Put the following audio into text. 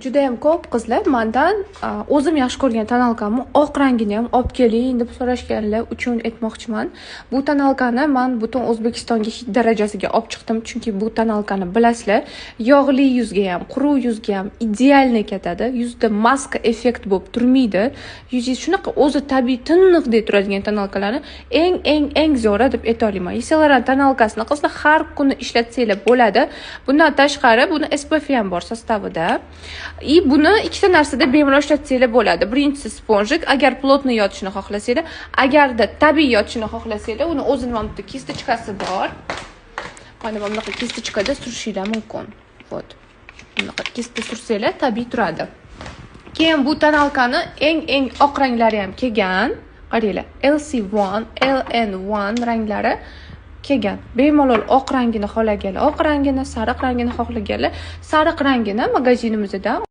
Juda ham ko'p qizlar mendan o'zim yaxshi ko'rgan tonalkamni oq rangini ham olib keling deb so'rashganlar uchun aytmoqchiman. Bu tonalkani men butun O'zbekistonga hid darajasiga olib chiqdim, chunki bu tonalkani bilasizlar, yog'li yuzga ham, quruq yuzga ham idealni ketadi. Yuzda maska effekt bo'lib turmaydi. Yuzingiz shunaqa o'zi tabiiy tiniqdek turadigan tonalkalarni eng zo'ri deb ayta olaman. Ysalarning tonalkasini qizlar har kuni ishlatsanglar bo'ladi. Bundan tashqari buni SPF ham bor sostavida. Buni ikkita narsada bemalol ishlatsanglar bo'ladi. Birinchisi sponjik, agar plotni yotishni xohlasanglar, agarda tabiiy yotishni xohlasanglar, uni o'zini ham bitta kistichkasi bor. Mana bunaqa kistichkada surishingiz mumkin. Вот. Bunaqa kista sursanglar tabiiy turadi. Keyin bu tonalkani eng oq ranglari ham kelgan. Qaranglar, LC1, LN1 ranglari kelgan. Bemalol oq rangini xohlaganlar, oq rangini, sariq rangini xohlaganlar, sariq rangini magazinimizda